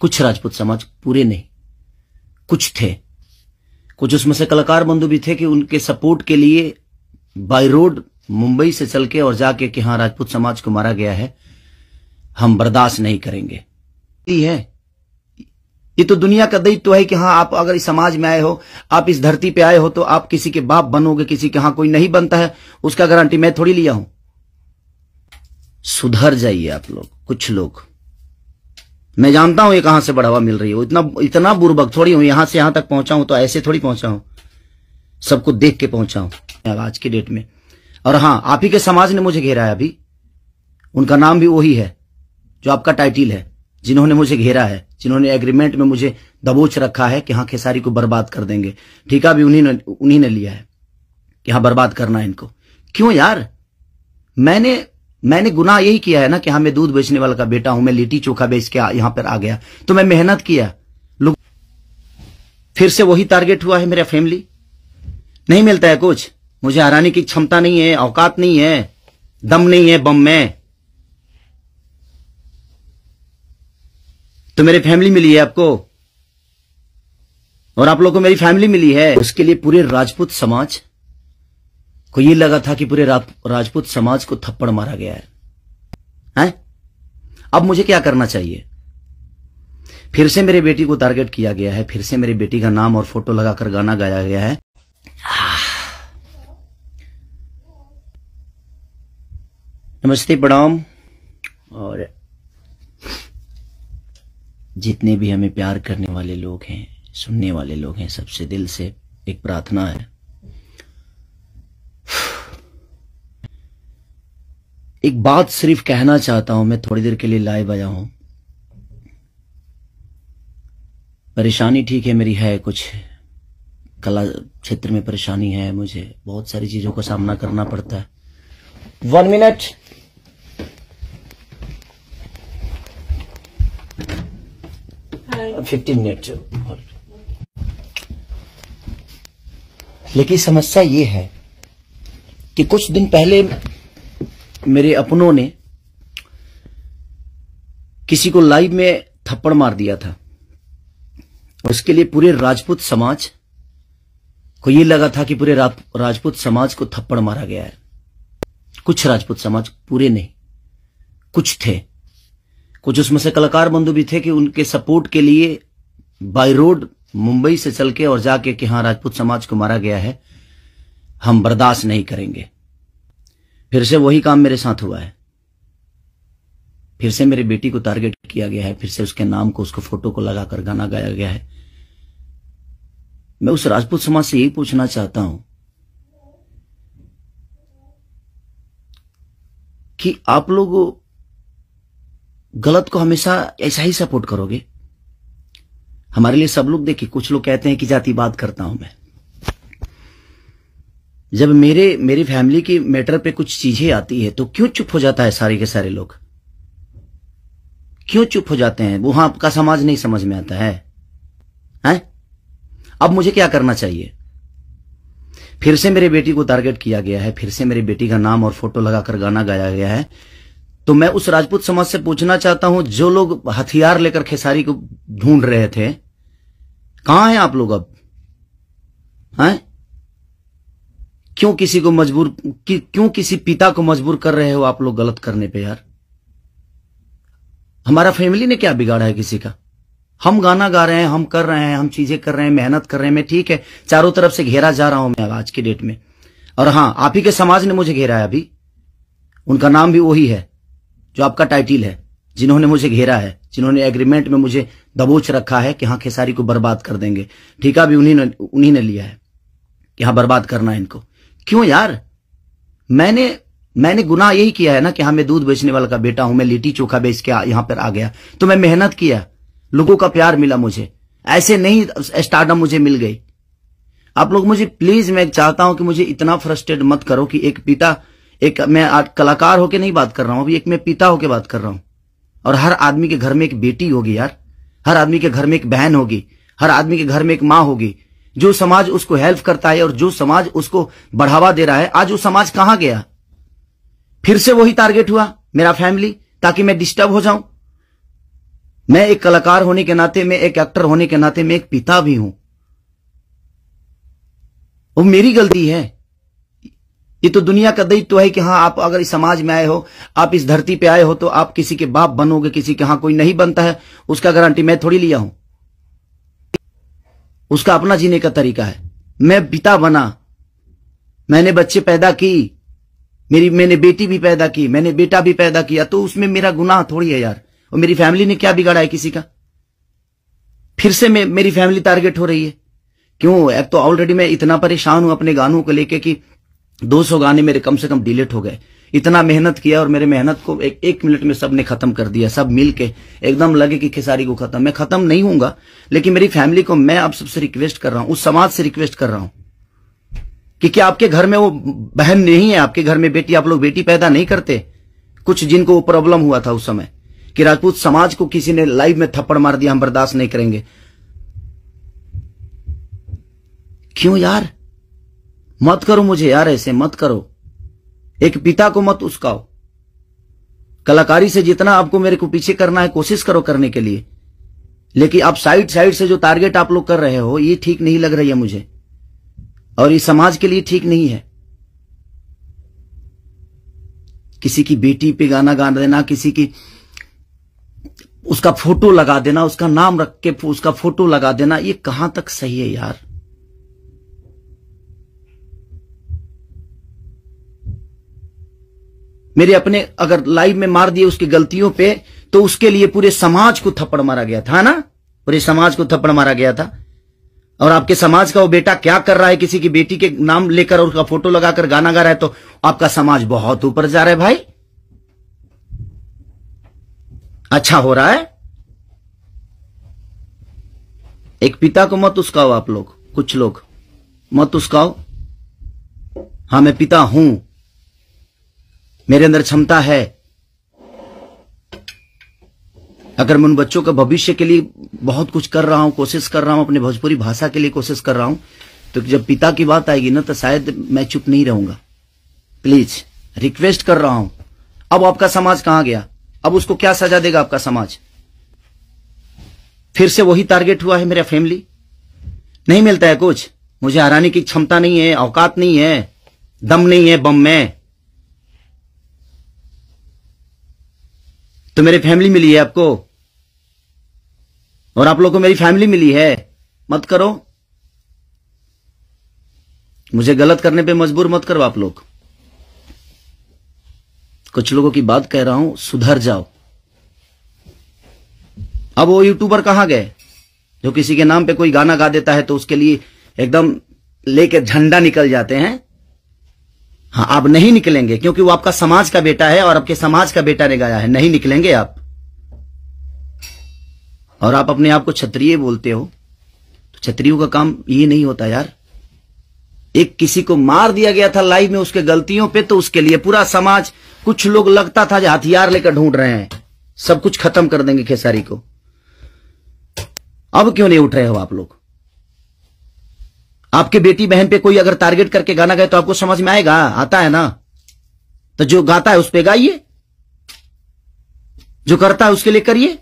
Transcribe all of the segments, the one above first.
कुछ राजपूत समाज, पूरे नहीं, कुछ थे। कुछ उसमें से कलाकार बंधु भी थे कि उनके सपोर्ट के लिए बाय रोड मुंबई से चल के और जाके कि हाँ राजपूत समाज को मारा गया है, हम बर्दाश्त नहीं करेंगे। ये तो दुनिया का दायित्व है कि हाँ आप अगर इस समाज में आए हो, आप इस धरती पे आए हो, तो आप किसी के बाप बनोगे, किसी के। हाँ कोई नहीं बनता है उसका गारंटी मैं थोड़ी लिया हूं। सुधर जाइए आप लोग, कुछ लोग। मैं जानता हूं ये कहां से बढ़ावा मिल रही है, इतना बुर्बक थोड़ी हूं। यहां से यहां तक पहुंचा हूं तो ऐसे थोड़ी पहुंचा हूं, सबको देख के पहुंचा हूं आज की डेट में। और हाँ, आप ही के समाज ने मुझे घेरा है अभी, उनका नाम भी वही है जो आपका टाइटिल है, जिन्होंने मुझे घेरा है, जिन्होंने एग्रीमेंट में मुझे दबोच रखा है कि हाँ खेसारी को बर्बाद कर देंगे। ठेका भी उन्हीं ने लिया है कि हाँ बर्बाद करना है इनको। क्यों यार, मैंने गुनाह यही किया है ना कि हाँ मैं दूध बेचने वाला का बेटा हूं, मैं लिट्टी चोखा बेच के यहां पर आ गया, तो मैं मेहनत किया। लोग फिर से वही टारगेट हुआ है, मेरा फैमिली नहीं मिलता है कुछ, मुझे हराने की क्षमता नहीं है, औकात नहीं है, दम नहीं है बम में, तो मेरी फैमिली मिली है आपको और आप लोगों को मेरी फैमिली मिली है। उसके लिए पूरे राजपूत समाज को ये लगा था कि पूरे राजपूत समाज को थप्पड़ मारा गया है? अब मुझे क्या करना चाहिए? फिर से मेरे बेटी को टारगेट किया गया है, फिर से मेरी बेटी का नाम और फोटो लगाकर गाना गाया गया है। नमस्ते, प्रणाम। और जितने भी हमें प्यार करने वाले लोग हैं, सुनने वाले लोग हैं, सबसे दिल से एक प्रार्थना है, एक बात सिर्फ कहना चाहता हूं। मैं थोड़ी देर के लिए लाइव आया हूं। परेशानी ठीक है मेरी, है कुछ कला क्षेत्र में परेशानी है, मुझे बहुत सारी चीजों का सामना करना पड़ता है। 1 मिनट। Hi. 15 मिनट। लेकिन समस्या ये है कि कुछ दिन पहले मेरे अपनों ने किसी को लाइव में थप्पड़ मार दिया था। उसके लिए पूरे राजपूत समाज को ये लगा था कि पूरे राजपूत समाज को थप्पड़ मारा गया है। कुछ राजपूत समाज, पूरे नहीं, कुछ थे। कुछ उसमें से कलाकार बंधु भी थे कि उनके सपोर्ट के लिए बाय रोड मुंबई से चल के और जाके कि हाँ राजपूत समाज को मारा गया है, हम बर्दाश्त नहीं करेंगे। फिर से वही काम मेरे साथ हुआ है, फिर से मेरी बेटी को टारगेट किया गया है, फिर से उसके नाम को, उसको फोटो को लगाकर गाना गाया गया है। मैं उस राजपूत समाज से यही पूछना चाहता हूं कि आप लोग गलत को हमेशा ऐसा ही सपोर्ट करोगे? हमारे लिए सब लोग, देखिए कुछ लोग कहते हैं कि जातिवाद करता हूं मैं। जब मेरी फैमिली की मैटर पे कुछ चीजें आती है तो क्यों चुप हो जाता है सारे के सारे लोग? क्यों चुप हो जाते हैं? वहां आपका समाज नहीं समझ में आता है? अब मुझे क्या करना चाहिए? फिर से मेरी बेटी को टारगेट किया गया है, फिर से मेरी बेटी का नाम और फोटो लगाकर गाना गाया गया है। तो मैं उस राजपूत समाज से पूछना चाहता हूं, जो लोग हथियार लेकर खेसारी को ढूंढ रहे थे, कहां हैं आप लोग अब? क्यों किसी को क्यों किसी पिता को मजबूर कर रहे हो आप लोग गलत करने पे? यार हमारा फैमिली ने क्या बिगाड़ा है किसी का? हम गाना गा रहे हैं, हम कर रहे हैं, हम चीजें कर रहे हैं, मेहनत कर रहे हैं। मैं ठीक है, चारों तरफ से घेरा जा रहा हूं मैं आज की डेट में। और हाँ, आप ही के समाज ने मुझे घेरा है अभी, उनका नाम भी वही है जो आपका टाइटिल है, जिन्होंने मुझे घेरा है, जिन्होंने एग्रीमेंट में मुझे दबोच रखा है कि हाँ खेसारी को बर्बाद कर देंगे। ठेका भी उन्हीं ने लिया है कि हाँ बर्बाद करना है इनको। क्यों यार, मैंने गुनाह यही किया है ना कि हाँ मैं दूध बेचने वाला का बेटा हूं, मैं लिट्टी चोखा बेच के यहां पर आ गया, तो मैं मेहनत किया, लोगों का प्यार मिला मुझे। ऐसे नहीं स्टारडम मुझे मिल गई। आप लोग मुझे प्लीज, मैं चाहता हूं कि मुझे इतना फ्रस्ट्रेट मत करो कि एक पिता, एक मैं कलाकार होके नहीं बात कर रहा हूं, अभी एक मैं पिता होके बात कर रहा हूं। और हर आदमी के घर में एक बेटी होगी यार, हर आदमी के घर में एक बहन होगी, हर आदमी के घर में एक माँ होगी। जो समाज उसको हेल्प करता है और जो समाज उसको बढ़ावा दे रहा है, आज वो समाज कहां गया? फिर से वही टारगेट हुआ मेरा फैमिली, ताकि मैं डिस्टर्ब हो जाऊं। मैं एक कलाकार होने के नाते, मैं एक एक्टर होने के नाते, मैं एक पिता भी हूं। वो मेरी गलती है। ये तो दुनिया का दायित्व है कि हाँ, आप अगर इस समाज में आए हो, आप इस धरती पे आए हो, तो आप किसी के बाप बनोगे, किसी के। हाँ, कोई नहीं बनता है उसका गारंटी मैं थोड़ी लिया हूं। उसका अपना जीने का तरीका है। मैं पिता बना, मैंने बच्चे पैदा की, मैंने बेटी भी पैदा की, मैंने बेटा भी पैदा किया, तो उसमें मेरा गुनाह थोड़ी है यार। और मेरी फैमिली ने क्या बिगाड़ा है किसी का? फिर से मेरी फैमिली टारगेट हो रही है। क्यों? अब तो ऑलरेडी मैं इतना परेशान हूं अपने गानों को लेके कि 200 गाने मेरे कम से कम डिलीट हो गए। इतना मेहनत किया और मेरे मेहनत को एक मिनट में सबने खत्म कर दिया। सब मिल के एकदम लगे कि खेसारी को खत्म। मैं खत्म नहीं हूंगा, लेकिन मेरी फैमिली को मैं आप सबसे रिक्वेस्ट कर रहा हूं, उस समाज से रिक्वेस्ट कर रहा हूं कि क्या आपके घर में वो बहन नहीं है? आपके घर में बेटी, आप लोग बेटी पैदा नहीं करते? कुछ जिनको वो प्रॉब्लम हुआ था उस समय कि राजपूत समाज को किसी ने लाइव में थप्पड़ मार दिया, हम बर्दाश्त नहीं करेंगे। क्यों यार? मत करो मुझे यार, ऐसे मत करो। एक पिता को मत उस्काओ। कलाकारी से जितना आपको मेरे को पीछे करना है, कोशिश करो करने के लिए, लेकिन आप साइड से जो टारगेट आप लोग कर रहे हो, ये ठीक नहीं लग रही है मुझे, और ये समाज के लिए ठीक नहीं है। किसी की बेटी पे गाना गा देना, किसी की उसका फोटो लगा देना, उसका नाम रख के उसका फोटो लगा देना, ये कहां तक सही है यार? मेरे अपने अगर लाइव में मार दिए उसकी गलतियों पे, तो उसके लिए पूरे समाज को थप्पड़ मारा गया था ना, पूरे समाज को थप्पड़ मारा गया था। और आपके समाज का वो बेटा क्या कर रहा है? किसी की बेटी के नाम लेकर और उसका फोटो लगाकर गाना गा रहा है, तो आपका समाज बहुत ऊपर जा रहा है भाई। अच्छा हो रहा है। एक पिता को मत उस्काओ आप लोग, कुछ लोग मत उस्काओ। हाँ, मैं पिता हूं, मेरे अंदर क्षमता है। अगर मैं उन बच्चों का भविष्य के लिए बहुत कुछ कर रहा हूं, कोशिश कर रहा हूं, अपने भोजपुरी भाषा के लिए कोशिश कर रहा हूं, तो जब पिता की बात आएगी ना, तो शायद मैं चुप नहीं रहूंगा। प्लीज रिक्वेस्ट कर रहा हूं। अब आपका समाज कहां गया? अब उसको क्या सजा देगा आपका समाज? फिर से वही टारगेट हुआ है मेरा फैमिली। नहीं मिलता है कुछ, मुझे हराने की क्षमता नहीं है, औकात नहीं है, दम नहीं है बम में, तो मेरी फैमिली मिली है आपको, और आप लोगों को मेरी फैमिली मिली है। मत करो, मुझे गलत करने पे मजबूर मत करो आप लोग। कुछ लोगों की बात कह रहा हूं, सुधर जाओ। अब वो यूट्यूबर कहां गए जो किसी के नाम पे कोई गाना गा देता है तो उसके लिए एकदम लेके झंडा निकल जाते हैं? हाँ, आप नहीं निकलेंगे, क्योंकि वो आपका समाज का बेटा है और आपके समाज का बेटा ने गाया है। नहीं निकलेंगे आप। और आप अपने आप को क्षत्रिय बोलते हो, तो क्षत्रियों का काम ये नहीं होता यार। एक किसी को मार दिया गया था लाइव में उसके गलतियों पे, तो उसके लिए पूरा समाज, कुछ लोग लगता था जो हथियार लेकर ढूंढ रहे हैं, सब कुछ खत्म कर देंगे खेसारी को। अब क्यों नहीं उठ रहे हो आप लोग? आपके बेटी बहन पे कोई अगर टारगेट करके गाना गाए तो आपको समझ में आएगा? आता है ना, तो जो गाता है उस पे गाइए, जो करता है उसके लिए करिए।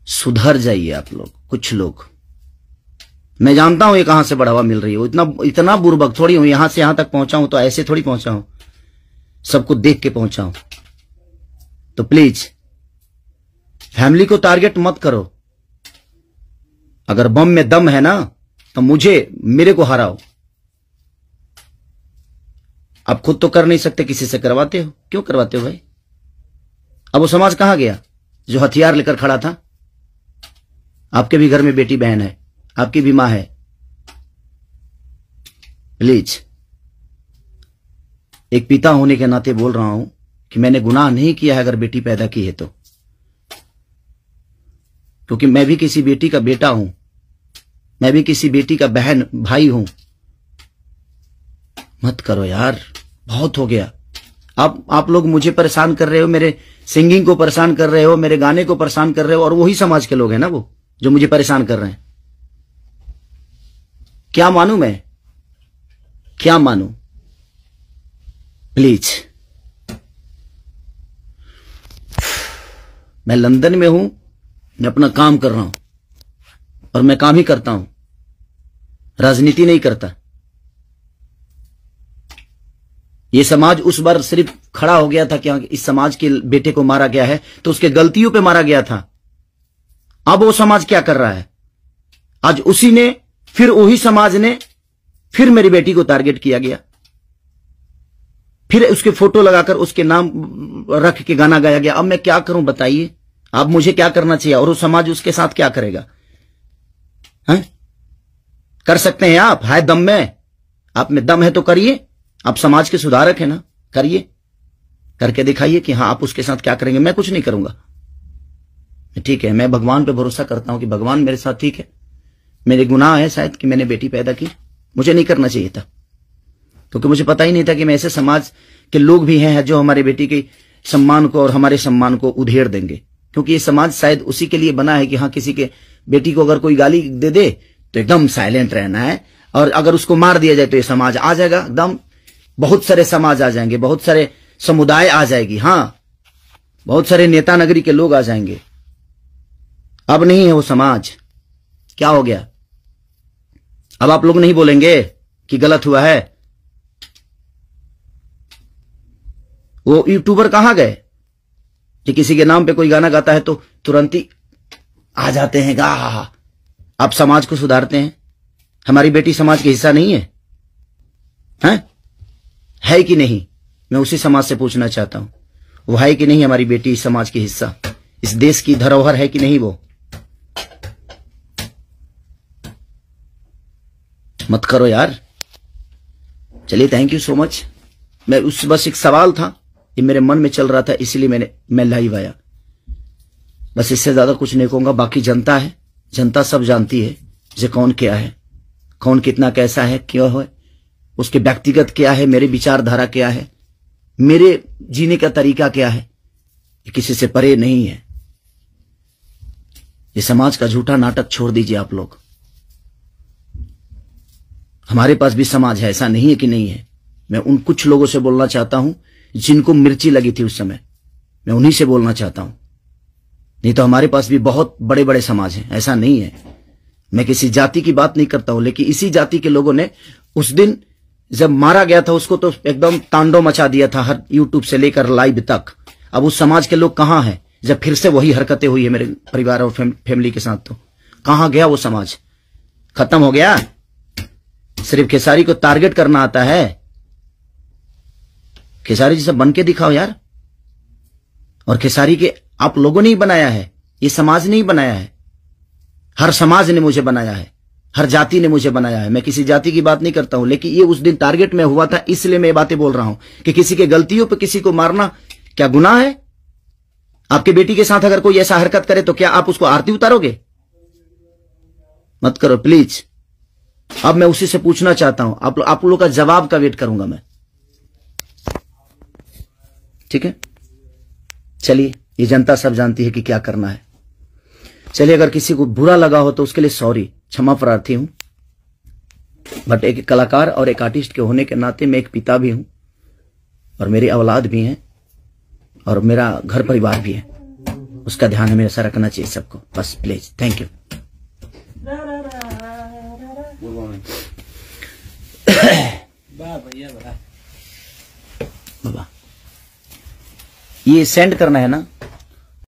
सुधर जाइए आप लोग, कुछ लोग। मैं जानता हूं ये कहां से बढ़ावा मिल रही है, इतना बुर्बक थोड़ी हूं। यहां से यहां तक पहुंचा हूं तो ऐसे थोड़ी पहुंचा हूं, सबको देख के पहुंचा हूं। तो प्लीज फैमिली को टारगेट मत करो। अगर बम में दम है ना, तो मेरे को हराओ। आप खुद तो कर नहीं सकते, किसी से करवाते हो। क्यों करवाते हो भाई? अब वो समाज कहां गया जो हथियार लेकर खड़ा था? आपके भी घर में बेटी बहन है, आपकी भी मां है। प्लीज, एक पिता होने के नाते बोल रहा हूं कि मैंने गुनाह नहीं किया है अगर बेटी पैदा की है तो, क्योंकि मैं भी किसी बेटी का बेटा हूं, मैं भी किसी बेटी का बहन भाई हूं। मत करो यार, बहुत हो गया। आप लोग मुझे परेशान कर रहे हो, मेरे सिंगिंग को परेशान कर रहे हो, मेरे गाने को परेशान कर रहे हो, और वही समाज के लोग हैं ना वो जो मुझे परेशान कर रहे हैं। क्या मानूं मैं? क्या मानूं? प्लीज मैं लंदन में हूं, मैं अपना काम कर रहा हूं और मैं काम ही करता हूं, राजनीति नहीं करता। ये समाज उस बार सिर्फ खड़ा हो गया था कि इस समाज के बेटे को मारा गया है तो उसके गलतियों पे मारा गया था। अब वो समाज क्या कर रहा है? आज उसी ने, फिर वही समाज ने, फिर मेरी बेटी को टारगेट किया गया, फिर उसके फोटो लगाकर उसके नाम रख के गाना गाया गया। अब मैं क्या करूं बताइए? अब मुझे क्या करना चाहिए और वो समाज उसके साथ क्या करेगा? हैं? कर सकते हैं आप? है दम में? आप में दम है तो करिए। आप समाज के सुधारक है ना, करिए, करके दिखाइए कि हाँ आप उसके साथ क्या करेंगे। मैं कुछ नहीं करूंगा, ठीक है। मैं भगवान पे भरोसा करता हूं कि भगवान मेरे साथ ठीक है। मेरे गुनाह है शायद कि मैंने बेटी पैदा की, मुझे नहीं करना चाहिए था, क्योंकि मुझे पता ही नहीं था कि मैं ऐसे समाज के लोग भी हैं जो हमारे बेटी के सम्मान को और हमारे सम्मान को उधेड़ देंगे। क्योंकि ये समाज शायद उसी के लिए बना है कि हाँ किसी के बेटी को अगर कोई गाली दे दे तो एकदम साइलेंट रहना है, और अगर उसको मार दिया जाए तो ये समाज आ जाएगा एकदम, बहुत सारे समाज आ जाएंगे, बहुत सारे समुदाय आ जाएगी, हाँ बहुत सारे नेता नगरी के लोग आ जाएंगे। अब नहीं है वो समाज। क्या हो गया? अब आप लोग नहीं बोलेंगे कि गलत हुआ है? वो यूट्यूबर कहां गए कि किसी के नाम पे कोई गाना गाता है तो तुरंत ही आ जाते हैं गा। आप समाज को सुधारते हैं। हमारी बेटी समाज का हिस्सा नहीं है? है कि नहीं? मैं उसी समाज से पूछना चाहता हूं, वो है कि नहीं हमारी बेटी इस समाज की हिस्सा? इस देश की धरोहर है कि नहीं? वो मत करो यार। चलिए, थैंक यू सो मच। मैं उस बस एक सवाल था, ये मेरे मन में चल रहा था, इसलिए मैं लाइव आया। बस इससे ज्यादा कुछ नहीं कहूंगा। बाकी जनता है, जनता सब जानती है जे कौन क्या है, कौन कितना कैसा है, क्यों है, उसके व्यक्तिगत क्या है, मेरे विचारधारा क्या है, मेरे जीने का तरीका क्या है, ये किसी से परे नहीं है। ये समाज का झूठा नाटक छोड़ दीजिए आप लोग। हमारे पास भी समाज है, ऐसा नहीं है कि नहीं है। मैं उन कुछ लोगों से बोलना चाहता हूं जिनको मिर्ची लगी थी उस समय, मैं उन्हीं से बोलना चाहता हूं। नहीं तो हमारे पास भी बहुत बड़े बड़े समाज हैं, ऐसा नहीं है। मैं किसी जाति की बात नहीं करता हूं, लेकिन इसी जाति के लोगों ने उस दिन जब मारा गया था उसको तो एकदम तांडव मचा दिया था, हर यूट्यूब से लेकर लाइव तक। अब उस समाज के लोग कहां हैं? जब फिर से वही हरकतें हुई है मेरे परिवार और फैमिली के साथ, तो कहां गया वो समाज? खत्म हो गया? सिर्फ खेसारी को टारगेट करना आता है? खेसारी जैसा बन के दिखाओ यार। और खेसारी के आप लोगों ने ही बनाया है, ये समाज ने ही बनाया है। हर समाज ने मुझे बनाया है, हर जाति ने मुझे बनाया है। मैं किसी जाति की बात नहीं करता हूं, लेकिन ये उस दिन टारगेट में हुआ था, इसलिए मैं ये बातें बोल रहा हूं कि किसी के गलतियों पे किसी को मारना क्या गुनाह है? आपके बेटी के साथ अगर कोई ऐसा हरकत करे तो क्या आप उसको आरती उतारोगे? मत करो प्लीज। अब मैं उसी से पूछना चाहता हूं, आप लोगों का जवाब का वेट करूंगा मैं, ठीक है? चलिए, ये जनता सब जानती है कि क्या करना है। चलिए, अगर किसी को बुरा लगा हो तो उसके लिए सॉरी, क्षमा प्रार्थी हूं। बट एक कलाकार और एक आर्टिस्ट के होने के नाते मैं एक पिता भी हूं, और मेरी औलाद भी है, और मेरा घर परिवार भी है। उसका ध्यान हमेशा रखना चाहिए सबको। बस प्लीज, थैंक यू। बाबा, ये सेंड करना है ना?